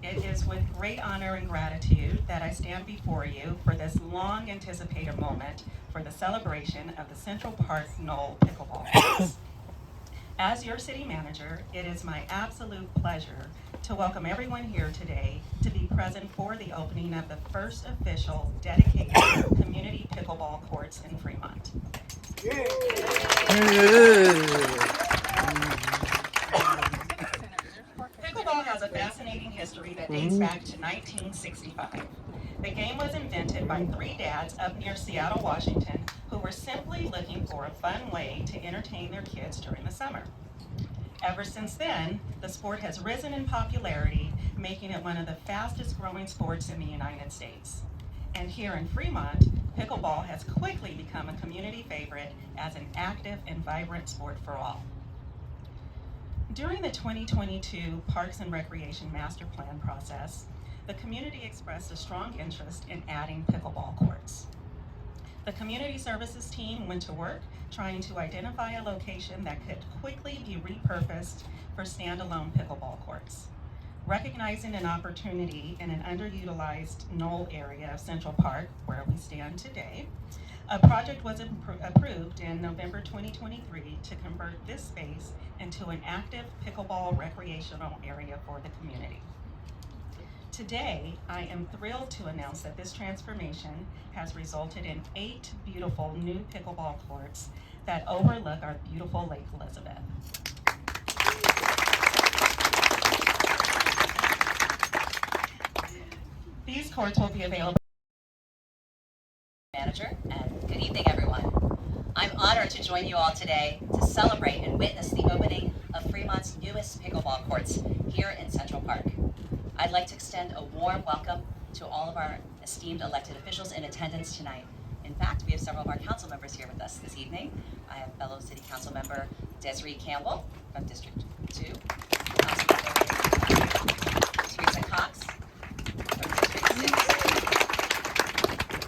it is with great honor and gratitude that I stand before you for this long-anticipated moment for the celebration of the Central Park Knoll Pickleball Courts. As your city manager, it is my absolute pleasure to welcome everyone here today to be present for the opening of the first official dedicated community pickleball courts in Fremont. Pickleball has a fascinating history that dates back to 1965. The game was invented by three dads up near Seattle, Washington, who were simply looking for a fun way to entertain their kids during the summer. Ever since then, the sport has risen in popularity, making it one of the fastest growing sports in the United States. And here in Fremont, pickleball has quickly become a community favorite as an active and vibrant sport for all. During the 2022 Parks and Recreation Master Plan process, the community expressed a strong interest in adding pickleball courts. The community services team went to work trying to identify a location that could quickly be repurposed for standalone pickleball courts. Recognizing an opportunity in an underutilized Knoll area of Central Park, where we stand today, a project was approved in November 2023 to convert this space into an active pickleball recreational area for the community. Today, I am thrilled to announce that this transformation has resulted in 8 beautiful new pickleball courts that overlook our beautiful Lake Elizabeth. These courts will be available. Manager, and good evening, everyone. I'm honored to join you all today to celebrate and witness the opening of Fremont's newest pickleball courts here in Central Park. I'd like to extend a warm welcome to all of our esteemed elected officials in attendance tonight. In fact, we have several of our council members here with us this evening. I have fellow City Council Member Desiree Campbell from District 2, Councilmember Teresa Cox from District 6,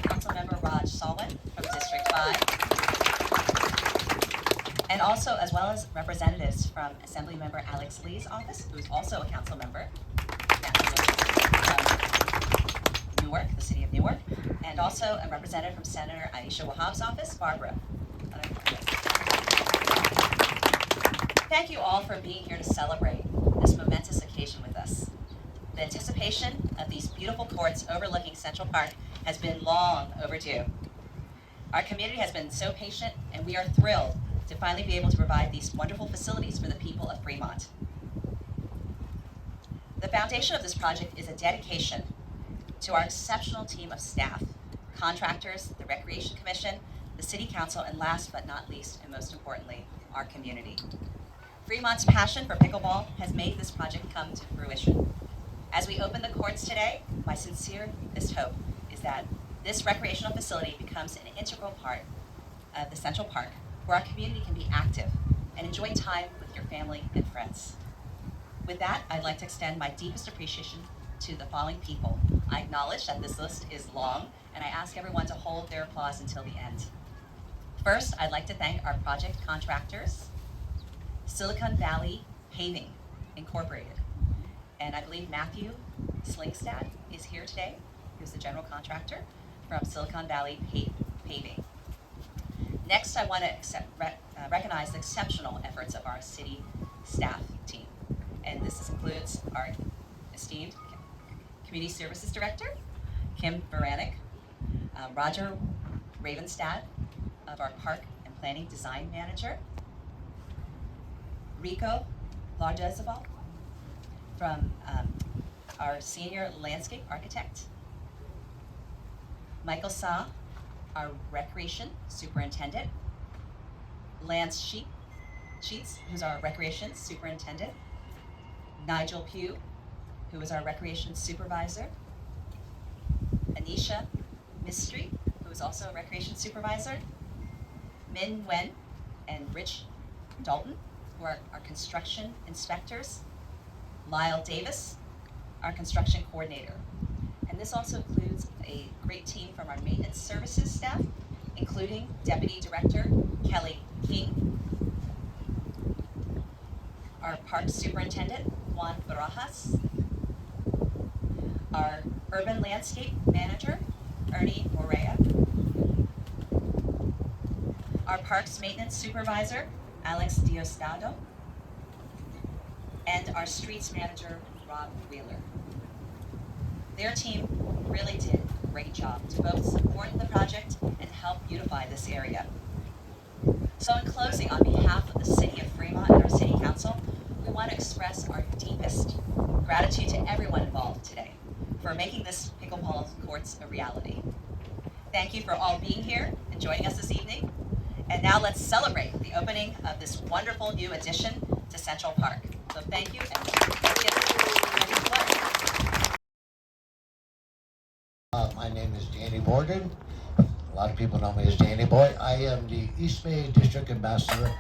Councilmember Raj Salwan from District 5, and also as well as representatives from Assemblymember Alex Lee's office, who is also a council member, Newark, the city of Newark, and also a representative from Senator Aisha Wahab's office, Barbara. Thank you all for being here to celebrate this momentous occasion with us. The anticipation of these beautiful courts overlooking Central Park has been long overdue. Our community has been so patient, and we are thrilled to finally be able to provide these wonderful facilities for the people of Fremont. The foundation of this project is a dedication to our exceptional team of staff, contractors, the Recreation Commission, the City Council, and last but not least, and most importantly, our community. Fremont's passion for pickleball has made this project come to fruition. As we open the courts today, my sincerest hope is that this recreational facility becomes an integral part of the Central Park, where our community can be active and enjoy time with your family and friends. With that, I'd like to extend my deepest appreciation to the following people. I acknowledge that this list is long, and I ask everyone to hold their applause until the end. First, I'd like to thank our project contractors, Silicon Valley Paving Incorporated. And I believe Matthew Slingstad is here today, who's the general contractor from Silicon Valley Paving. Next, I want to recognize the exceptional efforts of our city staff team. And this includes our esteemed Community Services Director, Kim Baranek, Roger Ravenstad of our Park and Planning Design Manager, Rico Lardezabal from our Senior Landscape Architect, Michael Sa, our Recreation Superintendent, Lance Sheets, who's our Recreation Superintendent, Nigel Pugh, who is our Recreation Supervisor, Anisha Mistry, who is also a Recreation Supervisor, Min Wen and Rich Dalton, who are our Construction Inspectors, Lyle Davis, our Construction Coordinator. And this also includes a great team from our Maintenance Services staff, including Deputy Director Kelly King, our Park Superintendent Juan Barajas, our urban landscape manager, Ernie Morea, our parks maintenance supervisor, Alex Diosdado, and our streets manager, Rob Wheeler. Their team really did a great job to both support the project and help beautify this area. So in closing, on behalf of the City of Fremont and our City Council, we want to express our deepest gratitude to everyone involved today for making this pickleball courts a reality. Thank you for all being here and joining us this evening. And now let's celebrate the opening of this wonderful new addition to Central Park. So thank you, and let's get My name is Danny Morgan. A lot of people know me as Danny Boy. I am the East Bay District Ambassador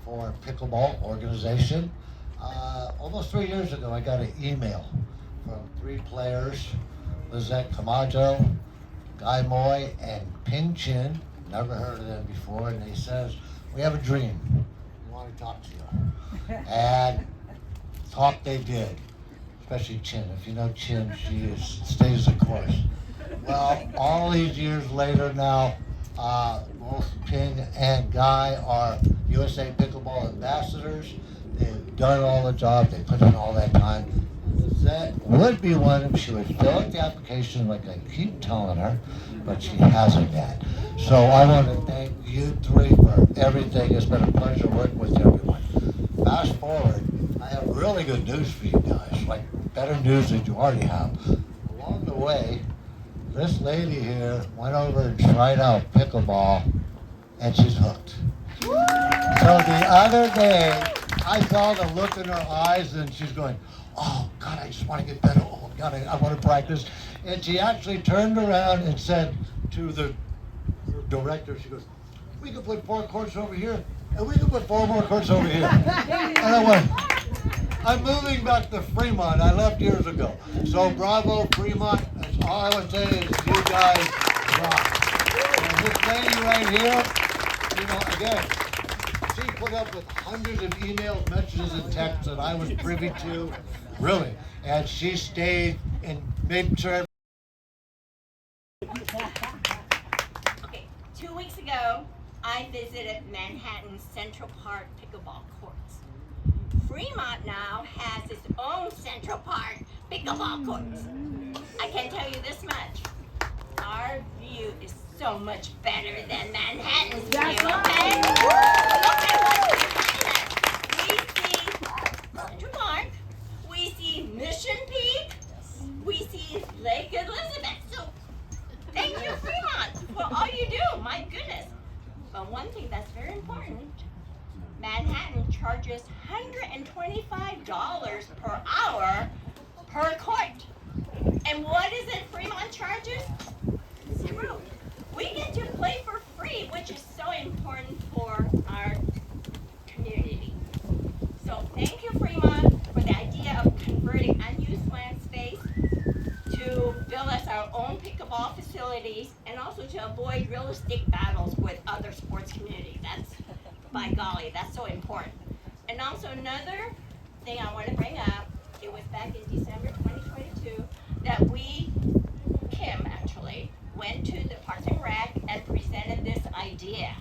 for Pickleball organization. Almost 3 years ago, I got an email from 3 players, Lizette Camacho, Guy Moy, and Ping Chin. Never heard of them before, and they says, we have a dream. We want to talk to you. And talk they did, especially Chin. If you know Chin, she stays the course. Well, all these years later now, both Ping and Guy are USA Pickleball ambassadors. They've done all the job. They put in all that time. That would be one if she would fill out the application like I keep telling her, but she hasn't yet. So I want to thank you 3 for everything. It's been a pleasure working with everyone. Fast forward, I have really good news for you guys, like better news than you already have. Along the way, this lady here went over and tried out pickleball, and she's hooked. So the other day, I saw the look in her eyes, and she's going, oh, God, I just want to get better. Oh, God, I want to practice. And she actually turned around and said to the director, she goes, we could put 4 courts over here, and we could put 4 more courts over here. And I went, I'm moving back to Fremont. I left years ago. So bravo, Fremont. That's all I would say is you guys rock. And this lady right here, you know, again, she put up with hundreds of emails, messages, and texts that I was privy to, really. And she stayed and made sure. Okay, 2 weeks ago, I visited Manhattan Central Park pickleball courts. Fremont now has its own Central Park pickleball courts. I can tell you this much. Our view is so much better than Manhattan's view, okay? Look at what's behind us. We see Central Park, we see Mission Peak, we see Lake Elizabeth. So thank you, Fremont, for all you do, my goodness. But one thing that's very important, Manhattan charges $125 per hour per court. And what is it Fremont charges? 0. We get to play for free, which is so important for our community. So thank you, Fremont, for the idea of converting unused land space to build us our own pickleball facilities and also to avoid real estate battles with other sports communities. That's, by golly, that's so important. And also another thing I want to bring up, it was back in December 2022 that Kim actually, went to the Parks and Rec and presented this idea.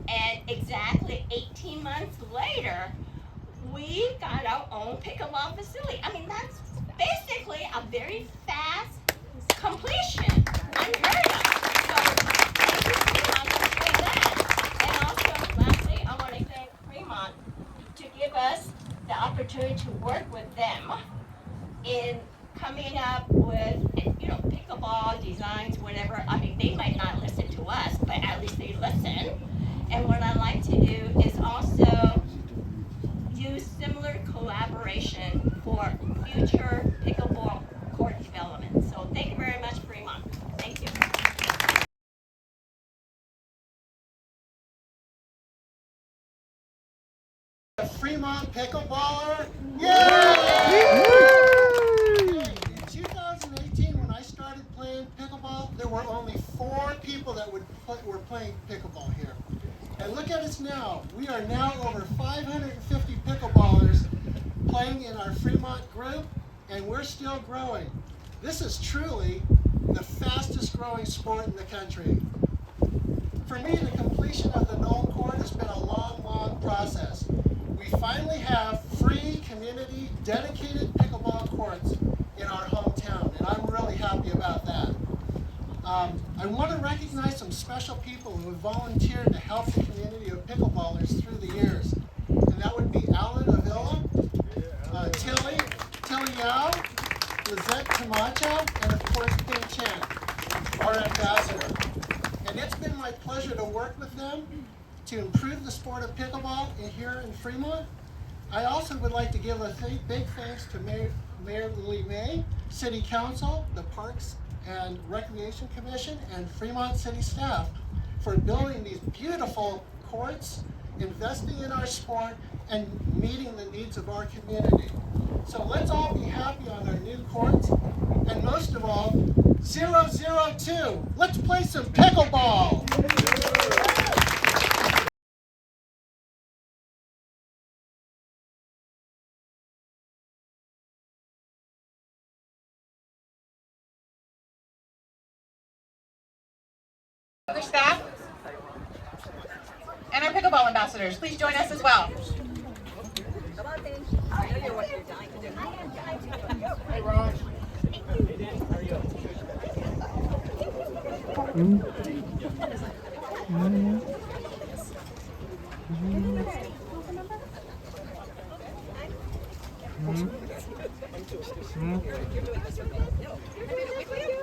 And exactly 18 months later, we got our own pickleball facility. I mean, that's basically a very fast completion, unheard of. So thank you, Fremont, for doing that. And also, lastly, I want to thank Fremont to give us the opportunity to work with them in coming up with, you know, pickleball designs, whatever. I mean, they might not listen to us, but at least they listen. And what I like to do is also use similar collaboration for future pickleball court development. So thank you very much, Fremont. Thank you. A Fremont pickleballer? Yeah! In 2018, when I started playing pickleball, there were only 4 people that were playing pickleball here. And look at us now. We are now over 550 pickleballers playing in our Fremont group, and we're still growing. This is truly the fastest growing sport in the country. For me, the completion of the Knoll court has been a long, long process. We finally have free, community, dedicated pickleball courts in our hometown, and I'm really happy about that. I want to recognize some special people who have volunteered to help the community of pickleballers through the years. And that would be Alan Avila, Tilly Yao, Lizette Camacho, and of course Ping Chen, our ambassador. And it's been my pleasure to work with them to improve the sport of pickleball here in Fremont. I also would like to give a big thanks to Mayor Lee May, City Council, the Parks and Recreation Commission, and Fremont City staff for building these beautiful courts, investing in our sport, and meeting the needs of our community. So let's all be happy on our new courts, and most of all, 002, let's play some pickleball! Other staff and our pickleball ambassadors, please join us as well. Hey, Raj.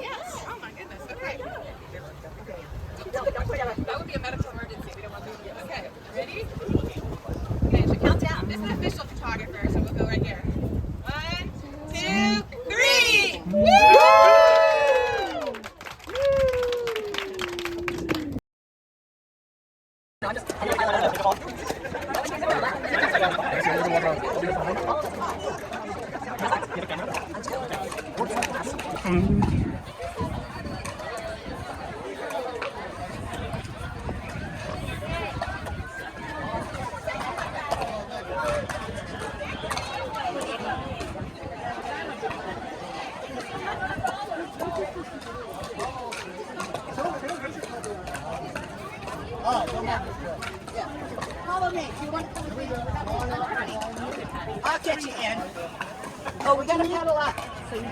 Yes. Oh my goodness. Okay. That would be a medical emergency. We don't want to do it. Okay. Ready? Okay, so count down. This is an official photographer, so we'll go right here. 1, 2, 3. Woo! Follow me. Do you want to come with me? I'll get you in. Oh, we got to paddle up. So you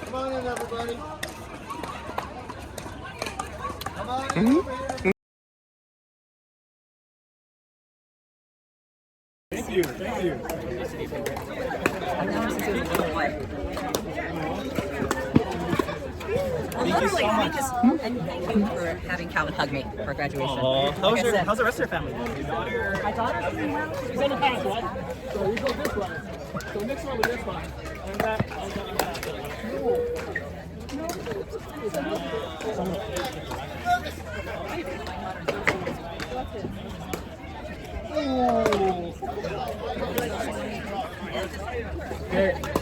Come on in, everybody. Come on in over here. Thank you. Thank you. Thank you so much. And thank you for having Calvin hug me for graduation. How's the rest of your family? My daughter? She's in the past, what? So we go this way. So next one is this one. And that, Okay.